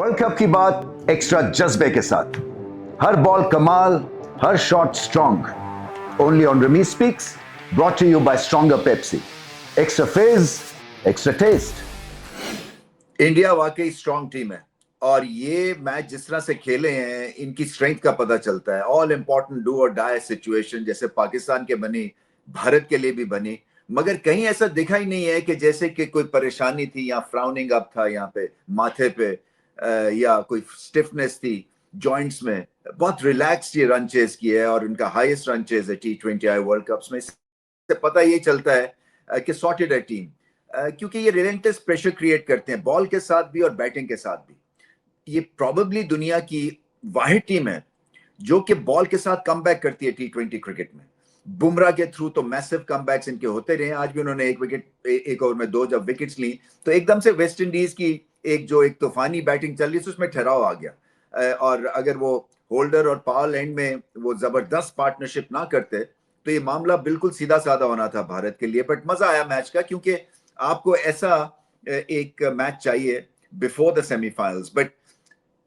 World cup की बात extra जज्बे के साथ, हर बॉल कमाल, हर shot strong. Only on rummy speaks, brought to you by stronger Pepsi. Extra fizz, extra taste. India वाकई स्ट्रॉन्ग टीम है और ये मैच जिस तरह से खेले हैं इनकी स्ट्रेंथ का पता चलता है। ऑल इंपॉर्टेंट डू और डाई सिचुएशन जैसे पाकिस्तान के बनी, भारत के लिए भी बनी, मगर कहीं ऐसा दिखा ही नहीं है कि जैसे कि कोई परेशानी थी या फ्राउनिंग अप था यहाँ पे माथे पे, या कोई स्टिफनेस थी जॉइंट्स में। बहुत रिलैक्स्ड ये रन चेज किए है और उनका हाईएस्ट रन चेज है T20I वर्ल्ड कप्स में। इससे पता ये चलता है कि सॉर्टेड है टीम, क्योंकि ये रिलेंटस प्रेशर क्रिएट करते हैं बॉल के साथ भी और बैटिंग के साथ भी। ये प्रोबेबली दुनिया की वाहिद टीम है जो कि बॉल के साथ कमबैक करती है T20 क्रिकेट में। बुमराह के थ्रू तो मैसिव कमबैक्स इनके होते रहे। आज भी उन्होंने एक ओवर में 2 जब विकेट्स ली तो एकदम से वेस्ट इंडीज की एक तूफानी बैटिंग चल रही थी उसमें ठहराव आ गया। और अगर वो होल्डर और पावल एंड में वो जबरदस्त पार्टनरशिप ना करते तो ये मामला बिल्कुल सीधा साधा होना था भारत के लिए। बट मजा आया मैच का, क्योंकि आपको ऐसा एक मैच चाहिए बिफोर द सेमीफाइनल्स। बट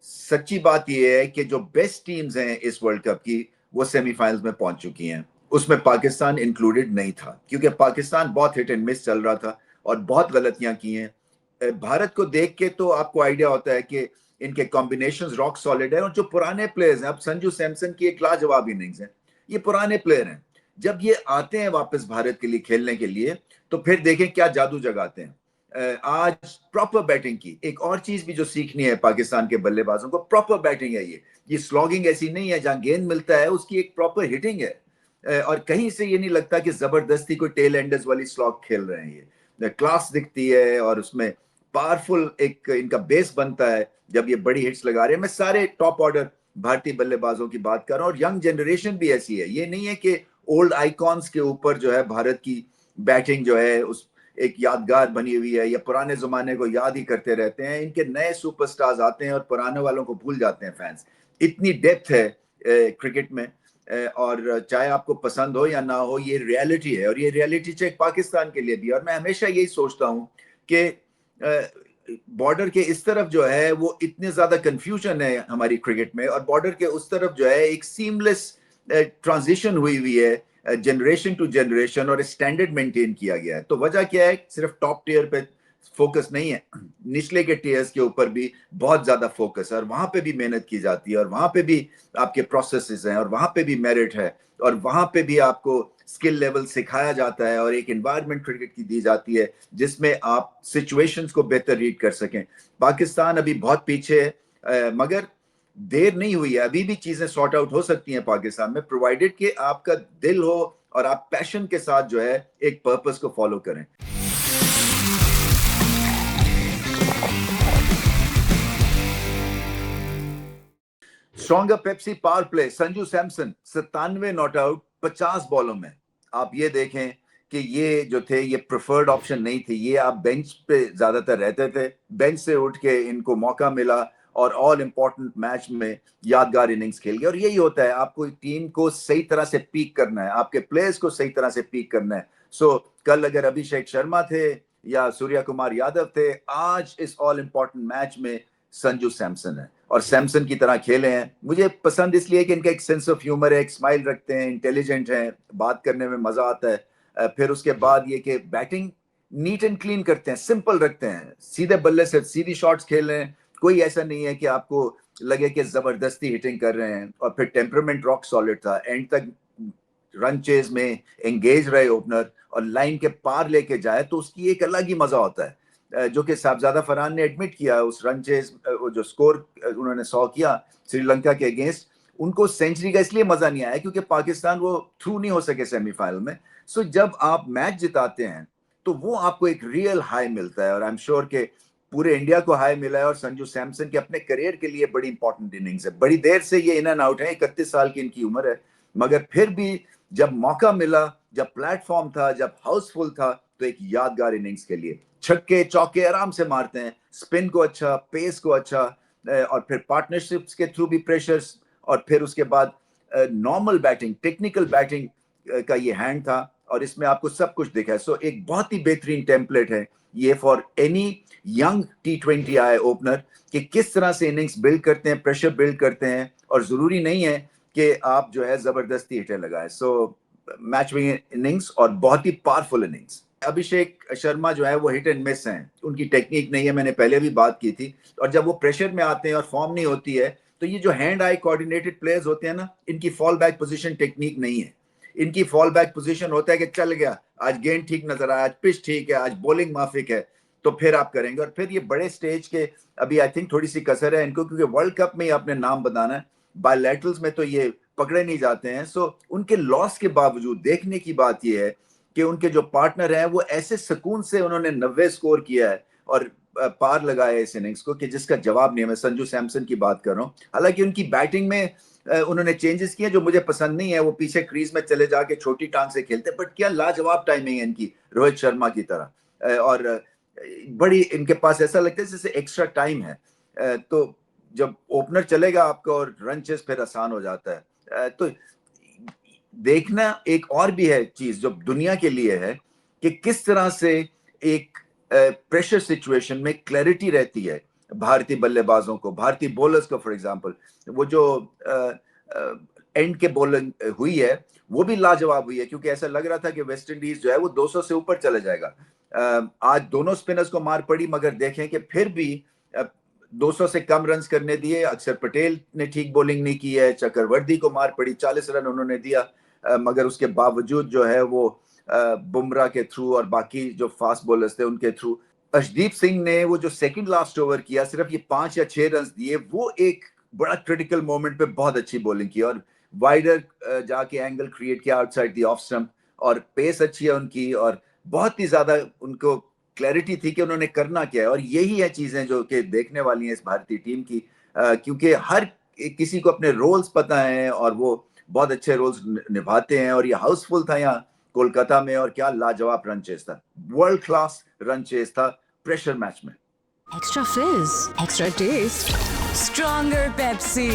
सच्ची बात यह है कि जो बेस्ट टीम्स हैं इस वर्ल्ड कप की वो सेमीफाइनल्स में पहुंच चुकी हैं। उसमें पाकिस्तान इंक्लूडेड नहीं था, क्योंकि पाकिस्तान बहुत हिट एंड मिस चल रहा था और बहुत गलतियां की हैं। भारत को देख के तो आपको आइडिया होता है कि इनके कॉम्बिनेशंस रॉक सॉलिड है। और जो पुराने प्लेयर्स हैं, अब संजू सैमसन की एक लाजवाब इनिंग्स है, ये पुराने प्लेयर हैं। जब ये आते हैं वापस भारत के लिए खेलने के लिए तो फिर देखें क्या जादू जगाते हैं। आज प्रॉपर बैटिंग की एक और चीज भी जो सीखनी है पाकिस्तान के बल्लेबाजों को, प्रॉपर बैटिंग है। ये स्लॉगिंग ऐसी नहीं है जहां गेंद मिलता है, उसकी एक प्रॉपर हिटिंग है। और कहीं से ये नहीं लगता कि जबरदस्ती कोई टेल एंडर्स वाली स्लॉग खेल रहे हैं। ये क्लास दिखती है और उसमें पावरफुल एक इनका बेस बनता है जब ये बड़ी हिट्स लगा रहे हैं। मैं सारे टॉप ऑर्डर भारतीय बल्लेबाजों की बात कर रहा हूँ और यंग जनरेशन भी ऐसी है। ये नहीं है कि ओल्ड आइकॉन्स के ऊपर जो है भारत की बैटिंग जो है उस एक यादगार बनी हुई है या पुराने जमाने को याद ही करते रहते हैं। इनके नए सुपरस्टार्स आते हैं और पुराने वालों को भूल जाते हैं फैंस। इतनी डेप्थ है क्रिकेट में, और चाहे आपको पसंद हो या ना हो, ये रियलिटी है। और ये रियलिटी चेक पाकिस्तान के लिए भी। और मैं हमेशा यही सोचता हूँ कि बॉर्डर के इस तरफ जो है वो इतने ज्यादा कंफ्यूजन है हमारी क्रिकेट में, और बॉर्डर के उस तरफ जो है एक सीमलेस ट्रांजिशन हुई है जनरेशन टू जनरेशन, और स्टैंडर्ड मेंटेन किया गया है। तो वजह क्या है? सिर्फ टॉप टियर पे फोकस नहीं है, निचले के टियर्स के ऊपर भी बहुत ज्यादा फोकस है और वहां पे भी मेहनत की जाती है और वहां पे भी आपके प्रोसेसेस हैं और वहां पे भी मेरिट है और वहां पे भी आपको स्किल लेवल सिखाया जाता है और एक एनवायरनमेंट क्रिकेट की दी जाती है जिसमें आप सिचुएशंस को बेहतर रीड कर सकें। पाकिस्तान अभी बहुत पीछे है, मगर देर नहीं हुई है। अभी भी चीजें सॉर्ट आउट हो सकती हैं पाकिस्तान में, प्रोवाइडेड कि आपका दिल हो और आप पैशन के साथ जो है एक पर्पस को फॉलो करें। Stronger Pepsi power play, Sanju Samson 97 not out 50 बॉलों में। आप ये देखें कि ये जो थे ये प्रेफर्ड ऑप्शन नहीं थे। ये आप बेंच पे ज्यादातर रहते थे, बेंच से उठ के इनको मौका मिला और ऑल इंपॉर्टेंट मैच में यादगार इनिंग्स खेल गए। और यही होता है, आपको टीम को सही तरह से पीक करना है, आपके प्लेयर्स को सही तरह से पीक करना है। सो कल अगर अभिषेक शर्मा थे या सूर्य कुमार यादव थे, आज इस ऑल इंपॉर्टेंट मैच में संजू सैमसन है और सैमसन की तरह खेले हैं। मुझे पसंद इसलिए कि इनका एक सेंस ऑफ ह्यूमर है, एक स्माइल रखते हैं, इंटेलिजेंट हैं, बात करने में मजा आता है। फिर उसके बाद ये कि बैटिंग नीट एंड क्लीन करते हैं, सिंपल रखते हैं, सीधे बल्ले से सीधी शॉट्स खेल रहे हैं। कोई ऐसा नहीं है कि आपको लगे कि जबरदस्ती हिटिंग कर रहे हैं। और फिर टेम्परामेंट रॉक सॉलिड था, एंड तक रन चेज में एंगेज रहे ओपनर और लाइन के पार लेके जाए तो उसकी एक अलग ही मजा होता है, जो कि साहबजादा फरहान ने एडमिट किया। उस रन चेज जो स्कोर उन्होंने 100 किया श्रीलंका के अगेंस्ट, उनको सेंचुरी का इसलिए मजा नहीं आया क्योंकि पाकिस्तान वो थ्रू नहीं हो सके सेमीफाइनल में। सो जब आप मैच जिताते हैं तो वो आपको एक रियल हाई मिलता है, और आई एम श्योर के पूरे इंडिया को हाई मिला है। और संजू सैमसन के अपने करियर के लिए बड़ी इंपॉर्टेंट इनिंग्स है। बड़ी देर से ये इन एंड आउट है, 31 साल की इनकी उम्र है, मगर फिर भी जब मौका मिला, जब प्लेटफॉर्म था, जब हाउसफुल था, तो एक यादगार इनिंग्स के लिए छक्के चौके आराम से मारते हैं, स्पिन को अच्छा, पेस को अच्छा, और फिर पार्टनरशिप्स के थ्रू भी प्रेशर्स, और फिर उसके बाद नॉर्मल बैटिंग, टेक्निकल बैटिंग का ये हैंड था। और इसमें आपको सब कुछ दिखा है। सो एक बहुत ही बेहतरीन टेम्पलेट है ये फॉर एनी यंग T20 आए ओपनर कि किस तरह से इनिंग्स बिल्ड करते हैं, प्रेशर बिल्ड करते हैं, और जरूरी नहीं है कि आप जो है जबरदस्ती हिटर लगाए। सो मैच विनिंग इनिंग्स और बहुत ही पावरफुल इनिंग्स। अभिषेक शर्मा जो है वो हिट एंड मिस हैं, उनकी टेक्निक नहीं है, मैंने पहले भी बात की थी। और जब वो प्रेशर में आते हैं और फॉर्म नहीं होती है, तो ये जो हैंड आई कोऑर्डिनेटेड प्लेयर्स होते हैं ना, इनकी फॉल बैक पोजीशन टेक्निक नहीं है। इनकी फॉल बैक पोजीशन होता है कि चल गया, आज गेंद ठीक नजर आया, आज पिच ठीक है, आज बॉलिंग माफिक है, तो फिर आप करेंगे। और फिर ये बड़े स्टेज के अभी आई थिंक थोड़ी सी कसर है इनको, क्योंकि वर्ल्ड कप में ही आपने नाम बनाना है, बायलैटरल्स में तो ये पकड़े नहीं जाते हैं। सो उनके लॉस के बावजूद देखने की बात यह है कि उनके जो पार्टनर हैं वो ऐसे सुकून से उन्होंने 90 स्कोर किया है और पार लगाया इस इनिंग्स को कि जिसका जवाब नहीं है। मैं संजू सैमसन की बात कर रहा हूँ। हालांकि उनकी बैटिंग में उन्होंने चेंजेस किए जो मुझे पसंद नहीं है, वो पीछे क्रीज में चले जाके छोटी टांग से खेलते, बट क्या लाजवाब टाइमिंग है इनकी, रोहित शर्मा की तरह। और बड़ी इनके पास ऐसा लगता है जैसे एक्स्ट्रा टाइम है। तो जब ओपनर चलेगा आपका और रन चेस फिर आसान हो जाता है। तो देखना एक और भी है चीज जो दुनिया के लिए है कि किस तरह से एक प्रेशर सिचुएशन में क्लैरिटी रहती है भारतीय बल्लेबाजों को, भारतीय बॉलर्स को। फॉर एग्जांपल वो जो एंड के बॉलिंग हुई है वो भी लाजवाब हुई है, क्योंकि ऐसा लग रहा था कि वेस्ट इंडीज जो है वो 200 से ऊपर चले जाएगा। आज दोनों स्पिनर्स को मार पड़ी, मगर देखें कि फिर भी 200 से कम रन्स करने दिए। अक्षर पटेल ने ठीक बॉलिंग नहीं की है, चक्रवर्ती को मार पड़ी, 40 रन उन्होंने दिया, मगर उसके बावजूद जो है वो बुमराह के थ्रू और बाकी जो फास्ट बॉलर्स थे उनके थ्रू। अर्शदीप सिंह ने वो जो सेकंड लास्ट ओवर किया, सिर्फ ये 5 या 6 रन दिए, वो एक बड़ा क्रिटिकल मोमेंट पे बहुत अच्छी बॉलिंग की और वाइडर जाके एंगल क्रिएट किया आउटसाइड द ऑफ स्टंप, और पेस अच्छी है उनकी, और बहुत ही ज्यादा उनको क्लैरिटी थी कि उन्होंने करना क्या है। और यही है चीजें जो कि देखने वाली हैं इस भारतीय टीम की, क्योंकि हर किसी को अपने रोल्स पता हैं और वो बहुत अच्छे रोल्स निभाते हैं। और ये हाउसफुल था यहाँ कोलकाता में, और क्या लाजवाब रन चेस था, वर्ल्ड क्लास रन चेस था प्रेशर मैच में। Extra fizz, extra taste, stronger Pepsi.